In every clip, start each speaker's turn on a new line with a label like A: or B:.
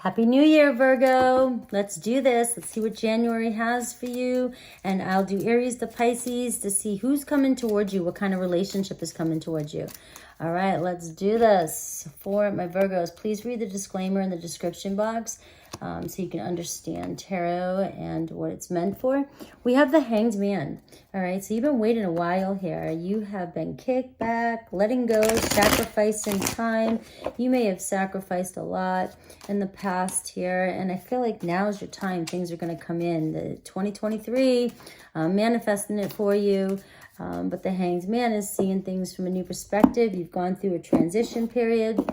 A: Happy New Year, Virgo. Let's do this. Let's see what January has for you. And I'll do Aries to Pisces to see who's coming towards you, what kind of relationship is coming towards you. All right, let's do this. For my Virgos, please read the disclaimer in the description box so you can understand tarot and what it's meant for. We have the Hanged Man. All right, so you've been waiting a while here. You have been kicked back, letting go, sacrificing time. You may have sacrificed a lot in the past here, and I feel like now's your time. Things are going to come in. The 2023, manifesting it for you. But the Hanged Man is seeing things from a new perspective. You've gone through a transition period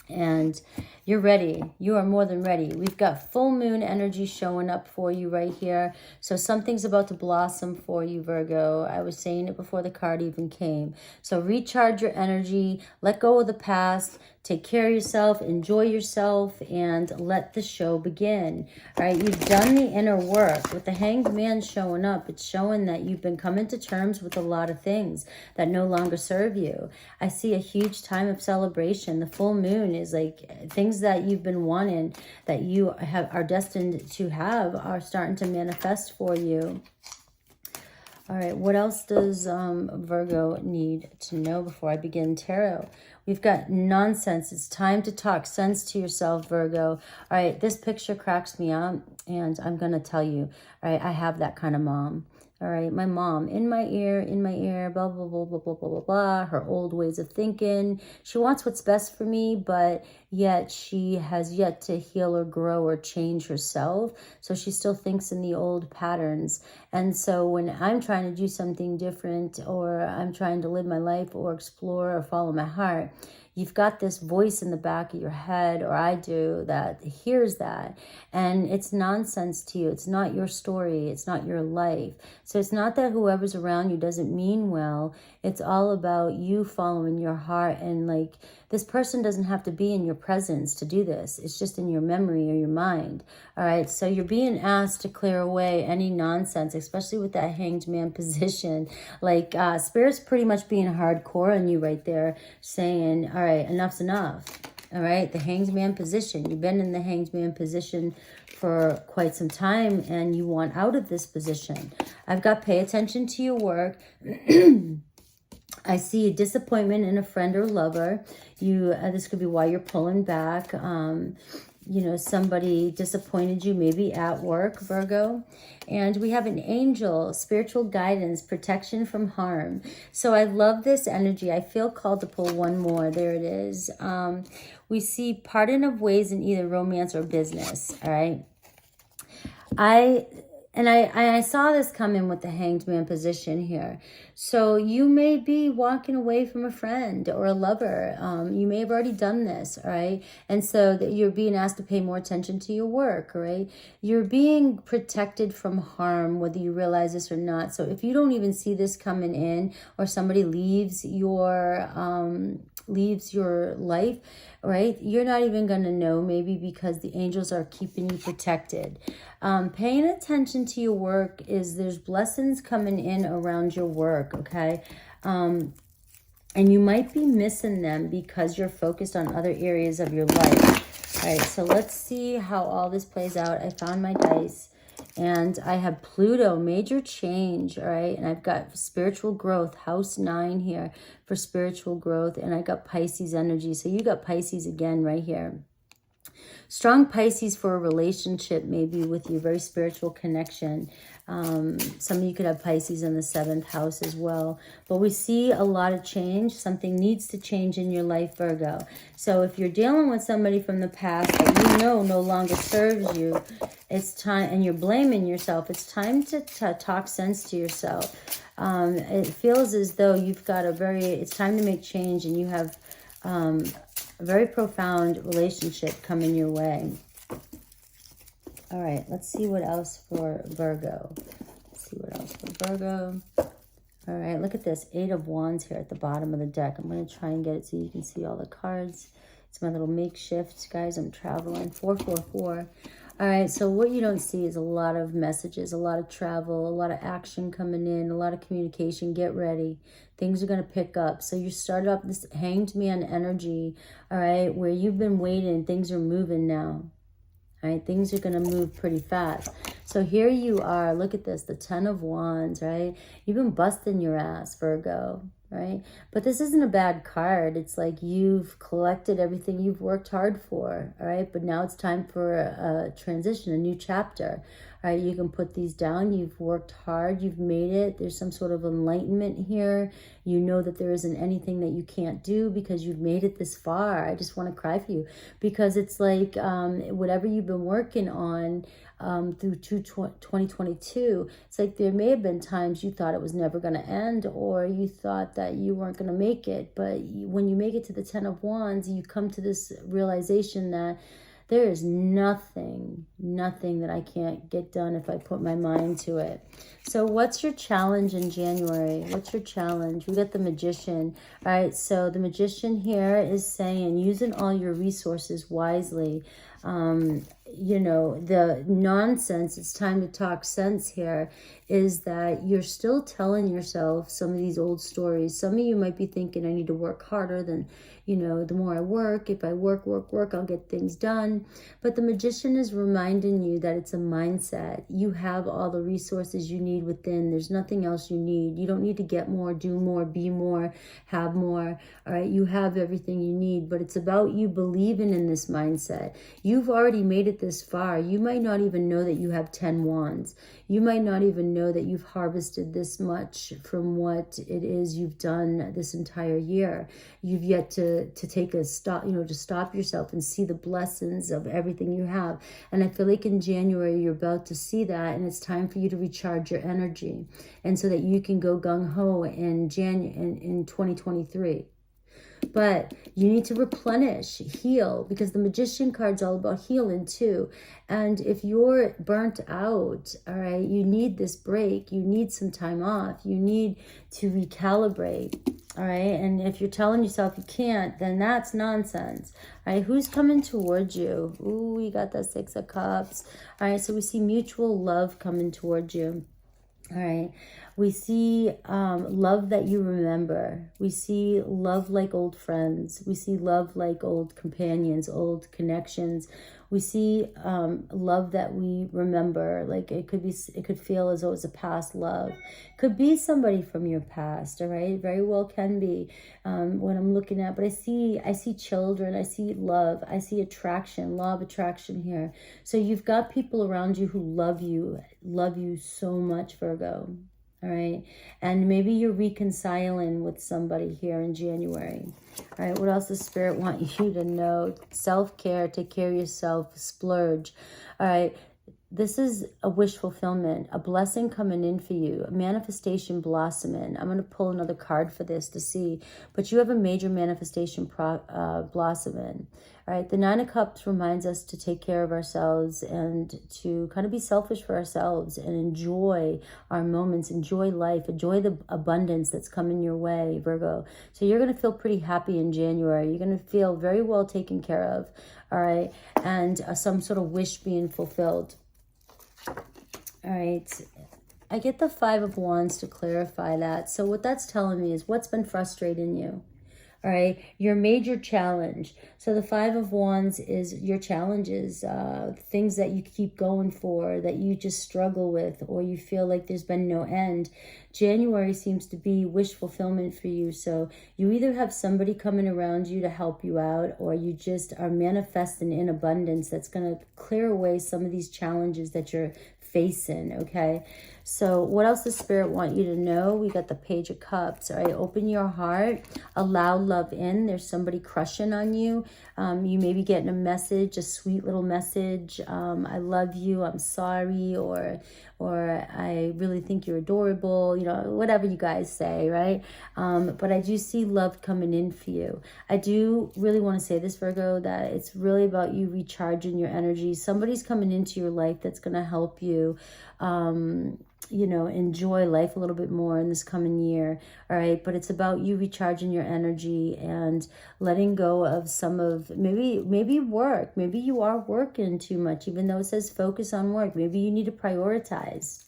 A: and you're ready. You are more than ready. We've got full moon energy showing up for you right here. So something's about to blossom for you, Virgo. I was saying it before the card even came. So recharge your energy, let go of the past, take care of yourself, enjoy yourself, and let the show begin. All right, you've done the inner work. With the Hanged Man showing up, it's showing that you've been coming to terms with a lot of things that no longer serve you. I see a huge time of celebration. The full moon is like things that you've been wanting, that you are destined to have, are starting to manifest for you. All right, what else does Virgo need to know before I begin tarot? We've got nonsense. It's time to talk sense to yourself, Virgo. All right, this picture cracks me up, and I'm going to tell you, all right, I have that kind of mom. All right, my mom, in my ear, blah, blah, blah, blah, blah, blah, blah, blah, her old ways of thinking. She wants what's best for me, but yet she has yet to heal or grow or change herself. So she still thinks in the old patterns. And so when I'm trying to do something different, or I'm trying to live my life or explore or follow my heart, you've got this voice in the back of your head, or I do, that hears that. And it's nonsense to you. It's not your story. It's not your life. So it's not that whoever's around you doesn't mean well. It's all about you following your heart. And like, this person doesn't have to be in your presence to do this. It's just in your memory or your mind. All right. So you're being asked to clear away any nonsense, especially with that Hanged Man position. Like Spirit's pretty much being hardcore on you right there, saying, all right, enough's enough. All right. The Hanged Man position. You've been in the Hanged Man position for quite some time and you want out of this position. I've got pay attention to your work. I see a disappointment in a friend or lover. This could be why you're pulling back. You know, somebody disappointed you, maybe at work, Virgo. And we have an angel, spiritual guidance, protection from harm. So I love this energy. I feel called to pull one more. There it is. We see pardon of ways in either romance or business. All right. I saw this come in with the Hanged Man position here. So you may be walking away from a friend or a lover. You may have already done this, all right? And so that you're being asked to pay more attention to your work, all right? You're being protected from harm, whether you realize this or not. So if you don't even see this coming in, or somebody leaves your life, right? You're not even going to know, maybe because the angels are keeping you protected. Paying attention to your work is there's blessings coming in around your work, okay? And you might be missing them because you're focused on other areas of your life. All right, so let's see how all this plays out. I found my dice. And I have Pluto, major change, all right? And I've got spiritual growth, house 9 here for spiritual growth. And I got Pisces energy. So you got Pisces again right here. Strong Pisces for a relationship, maybe with your very spiritual connection. Some of you could have Pisces in the 7th house as well. But we see a lot of change. Something needs to change in your life, Virgo. So if you're dealing with somebody from the past that you know no longer serves you, it's time, and you're blaming yourself, it's time to talk sense to yourself. It feels as though you've got it's time to make change, and you have a very profound relationship coming your way. All right, let's see what else for Virgo. All right, look at this. 8 of Wands here at the bottom of the deck. I'm going to try and get it so you can see all the cards. It's my little makeshift, guys. I'm traveling. 444. All right, so what you don't see is a lot of messages, a lot of travel, a lot of action coming in, a lot of communication. Get ready. Things are going to pick up. So you started up this Hanged Man energy, all right, where you've been waiting. Things are moving now. All right, things are going to move pretty fast. So here you are. Look at this, the 10 of Wands, right? You've been busting your ass, Virgo, right? But this isn't a bad card. It's like you've collected everything you've worked hard for, all right? But now it's time for a transition, a new chapter. All right, you can put these down. You've worked hard. You've made it. There's some sort of enlightenment here. You know that there isn't anything that you can't do because you've made it this far. I just want to cry for you because it's like whatever you've been working on through 2022, it's like there may have been times you thought it was never going to end, or you thought that you weren't going to make it. But when you make it to the 10 of Wands, you come to this realization that there is nothing that I can't get done if I put my mind to it. So what's your challenge in January? What's your challenge? We got the Magician. All right, so the Magician here is saying using all your resources wisely. You know, the nonsense, it's time to talk sense here, is that you're still telling yourself some of these old stories. Some of you might be thinking, I need to work harder than, you know, the more I work, if I work, I'll get things done. But the Magician is reminding you that it's a mindset. You have all the resources you need within. There's nothing else you need. You don't need to get more, do more, be more, have more. All right, you have everything you need, but it's about you believing in this mindset. You've already made it this far. You might not even know that you have 10 wands. You might not even know that you've harvested this much from what it is you've done this entire year. You've yet to take a stop, you know, to stop yourself and see the blessings of everything you have. And I feel like in January, you're about to see that, and it's time for you to recharge your energy, and so that you can go gung-ho in 2023. But you need to replenish, heal, because the Magician card's all about healing too. And if you're burnt out, all right, you need this break. You need some time off. You need to recalibrate, all right? And if you're telling yourself you can't, then that's nonsense, all right? Who's coming towards you? Ooh, you got that 6 of Cups. All right, so we see mutual love coming towards you. All right, we see love that you remember. We see love like old friends. We see love like old companions, old connections. We see love that we remember. Like it could feel as though it's a past love. Could be somebody from your past. All right, very well can be what I'm looking at. But I see children. I see love. I see attraction. Law of attraction here. So you've got people around you who love you so much, Virgo. All right, and maybe you're reconciling with somebody here in January. All right, what else does Spirit want you to know? Self-care, take care of yourself, splurge. All right, this is a wish fulfillment, a blessing coming in for you, a manifestation blossoming. I'm going to pull another card for this to see, but you have a major manifestation blossoming. All right, the 9 of Cups reminds us to take care of ourselves and to kind of be selfish for ourselves and enjoy our moments, enjoy life, enjoy the abundance that's coming your way, Virgo. So you're going to feel pretty happy in January. You're going to feel very well taken care of, all right, and some sort of wish being fulfilled. All right, I get the 5 of Wands to clarify that. So what that's telling me is what's been frustrating you. All right, your major challenge. So the 5 of Wands is your challenges, things that you keep going for, that you just struggle with, or you feel like there's been no end. January seems to be wish fulfillment for you. So you either have somebody coming around you to help you out, or you just are manifesting in abundance that's going to clear away some of these challenges that you're facing, okay? So what else does Spirit want you to know? We got the Page of Cups, all right? Open your heart, allow love in. There's somebody crushing on you. You may be getting a message, a sweet little message. I love you, I'm sorry, or I really think you're adorable, you know, whatever you guys say, right? But I do see love coming in for you. I do really want to say this, Virgo, that it's really about you recharging your energy. Somebody's coming into your life that's going to help you, you know, enjoy life a little bit more in this coming year, all right? But it's about you recharging your energy and letting go of some of, maybe work. Maybe you are working too much, even though it says focus on work. Maybe you need to prioritize.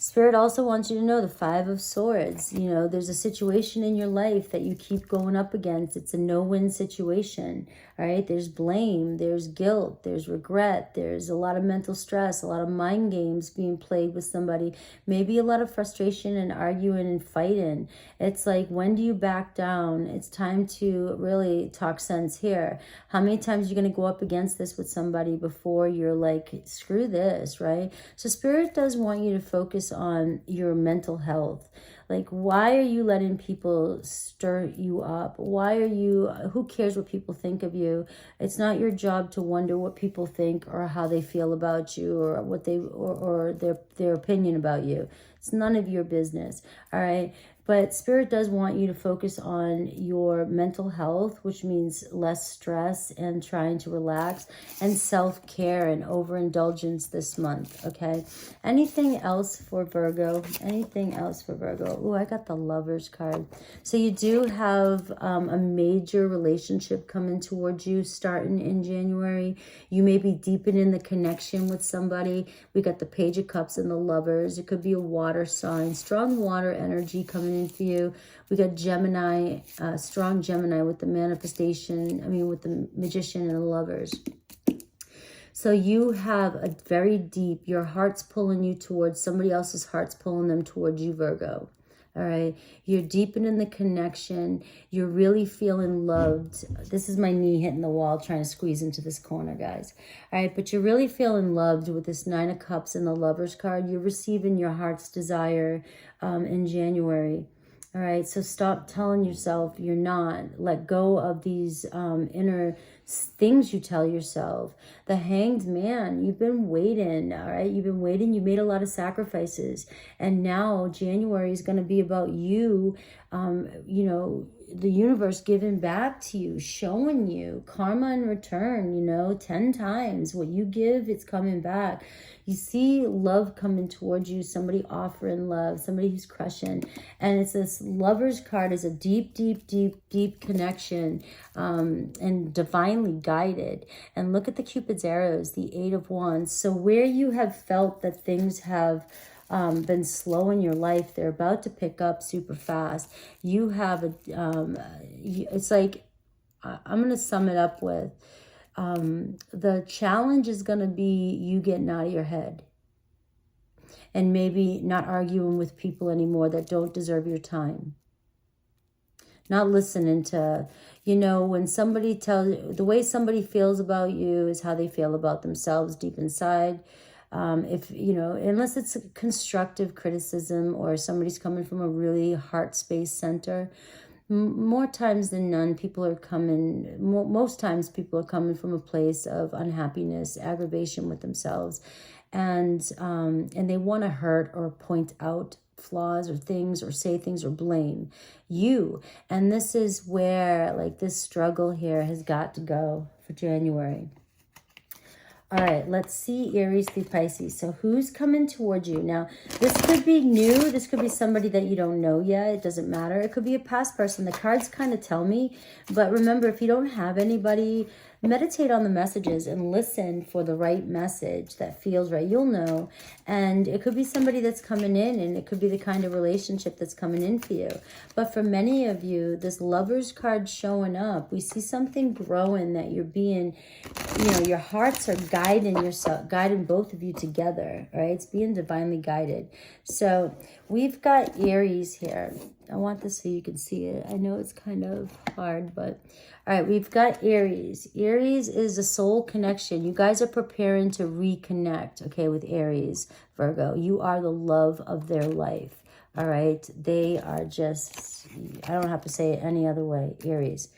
A: Spirit also wants you to know the Five of Swords. You know, there's a situation in your life that you keep going up against. It's a no-win situation, all right? There's blame, there's guilt, there's regret, there's a lot of mental stress, a lot of mind games being played with somebody, maybe a lot of frustration and arguing and fighting. It's like, when do you back down? It's time to really talk sense here. How many times are you going to go up against this with somebody before you're like, screw this, right? So Spirit does want you to focus on your mental health. Like, why are you letting people stir you up? Who cares what people think of you? It's not your job to wonder what people think or how they feel about you or what they, or their opinion about you. It's none of your business, all right? But Spirit does want you to focus on your mental health, which means less stress and trying to relax, and self-care and overindulgence this month, okay? Anything else for Virgo? Anything else for Virgo? Oh, I got the Lovers card. So you do have a major relationship coming towards you starting in January. You may be deepening the connection with somebody. We got the Page of Cups and the Lovers. It could be a water sign, strong water energy coming in for you. We got Gemini, strong Gemini with the manifestation, with the Magician and the Lovers. So you have a very deep, your heart's pulling you towards, somebody else's heart's pulling them towards you, Virgo. All right, you're deepening the connection. You're really feeling loved. This is my knee hitting the wall trying to squeeze into this corner, guys. All right, but you're really feeling loved with this Nine of Cups and the Lovers card. You're receiving your heart's desire in January. All right, so stop telling yourself you're not. Let go of these inner things you tell yourself. The Hanged Man, you've been waiting, all right? You've been waiting. You made a lot of sacrifices. And now January is going to be about you, the universe giving back to you, showing you karma in return, 10 times. What you give, it's coming back. You see love coming towards you, somebody offering love, somebody who's crushing. And it's this Lovers card is a deep, deep, deep, deep connection and divinely guided. And look at the Cupid's arrows, the Eight of Wands. So where you have felt that things have been slow in your life, they're about to pick up super fast. You have it's like, I'm going to sum it up with, the challenge is going to be you getting out of your head and maybe not arguing with people anymore that don't deserve your time. Not listening to, when somebody tells you, the way somebody feels about you is how they feel about themselves deep inside. Unless it's a constructive criticism or somebody's coming from a really heart space center, more times than none, most times people are coming from a place of unhappiness, aggravation with themselves, and they want to hurt or point out flaws or things or say things or blame you. And this is where, like, this struggle here has got to go for January. All right, let's see Aries through Pisces. So who's coming towards you? Now, this could be new. This could be somebody that you don't know yet. It doesn't matter. It could be a past person. The cards kind of tell me. But remember, if you don't have anybody, meditate on the messages and listen for the right message that feels right. You'll know. And it could be somebody that's coming in, and it could be the kind of relationship that's coming in for you. But for many of you, this Lovers card showing up, we see something growing that you're being, your hearts are guiding both of you together, right? It's being divinely guided. So we've got Aries here. I want this so you can see it. I know it's kind of hard, but all right, we've got Aries. Aries is a soul connection. You guys are preparing to reconnect, okay, with Aries, Virgo. You are the love of their life, all right? They are just, I don't have to say it any other way, Aries.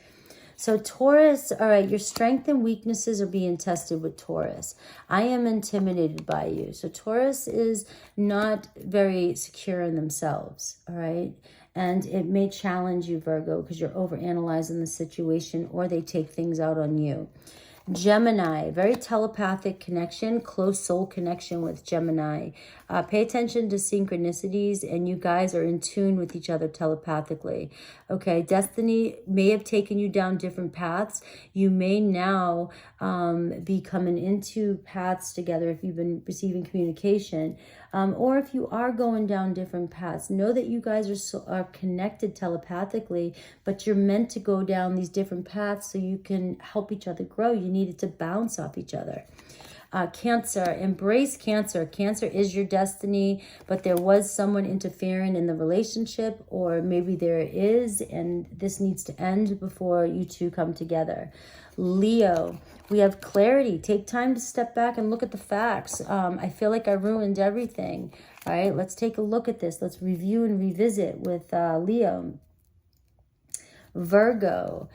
A: So Taurus, all right, your strengths and weaknesses are being tested with Taurus. I am intimidated by you. So Taurus is not very secure in themselves, all right? And it may challenge you, Virgo, because you're overanalyzing the situation, or they take things out on you. Gemini, very telepathic connection, close soul connection with Gemini. Pay attention to synchronicities, and you guys are in tune with each other telepathically. Okay, destiny may have taken you down different paths. You may now be coming into paths together if you've been receiving communication. Or if you are going down different paths, know that you guys are connected telepathically, but you're meant to go down these different paths so you can help each other grow. You needed to bounce off each other. Cancer, embrace Cancer. Cancer is your destiny, but there was someone interfering in the relationship, or maybe there is, and this needs to end before you two come together. Leo, we have clarity. Take time to step back and look at the facts. I feel like I ruined everything. All right, let's take a look at this. Let's review and revisit with Leo. Virgo,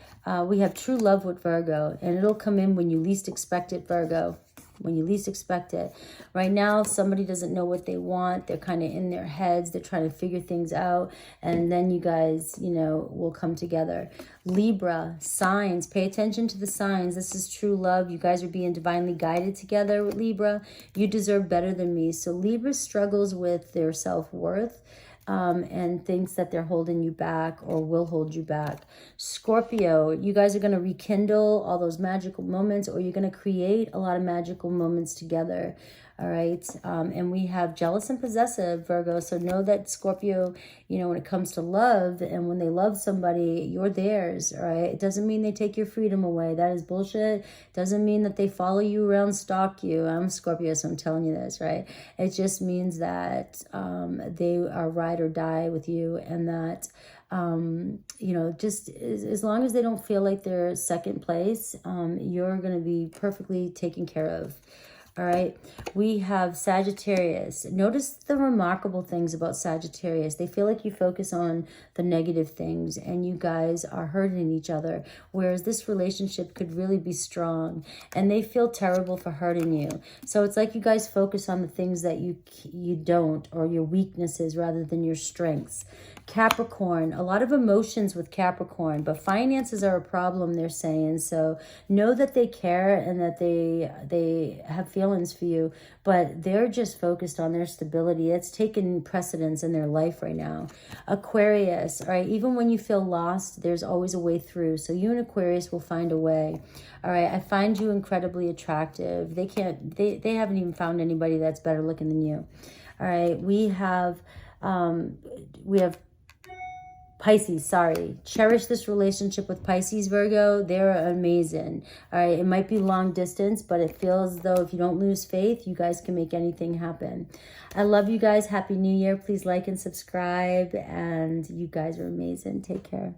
A: we have true love with Virgo, and it'll come in when you least expect it, Virgo. When you least expect it. Right now, somebody doesn't know what they want. They're kind of in their heads. They're trying to figure things out. And then you guys, you know, will come together. Libra, signs. Pay attention to the signs. This is true love. You guys are being divinely guided together with Libra. You deserve better than me. So Libra struggles with their self-worth. And thinks that they're holding you back or will hold you back. Scorpio, you guys are going to rekindle all those magical moments, or you're going to create a lot of magical moments together. All right. And we have jealous and possessive, Virgo. So know that Scorpio, you know, when it comes to love and when they love somebody, you're theirs. All right. It doesn't mean they take your freedom away. That is bullshit. Doesn't mean that they follow you around, stalk you. I'm Scorpio, so I'm telling you this, right? It just means that they are ride or die with you, and that you know, just as long as they don't feel like they're second place, you're going to be perfectly taken care of. All right, we have Sagittarius. Notice the remarkable things about Sagittarius. They feel like you focus on the negative things and you guys are hurting each other, whereas this relationship could really be strong, and they feel terrible for hurting you. So it's like you guys focus on the things that you don't, or your weaknesses rather than your strengths. Capricorn, a lot of emotions with Capricorn, but finances are a problem, they're saying. So know that they care and that they have feelings for you, but they're just focused on their stability. It's taken precedence in their life right now. Aquarius, all right, even when you feel lost, there's always a way through. So you and Aquarius will find a way. All right, I find you incredibly attractive. They haven't even found anybody that's better looking than you. All right, we have Pisces, sorry. Cherish this relationship with Pisces, Virgo. They're amazing. All right, it might be long distance, but it feels as though if you don't lose faith, you guys can make anything happen. I love you guys. Happy New Year. Please like and subscribe, and you guys are amazing. Take care.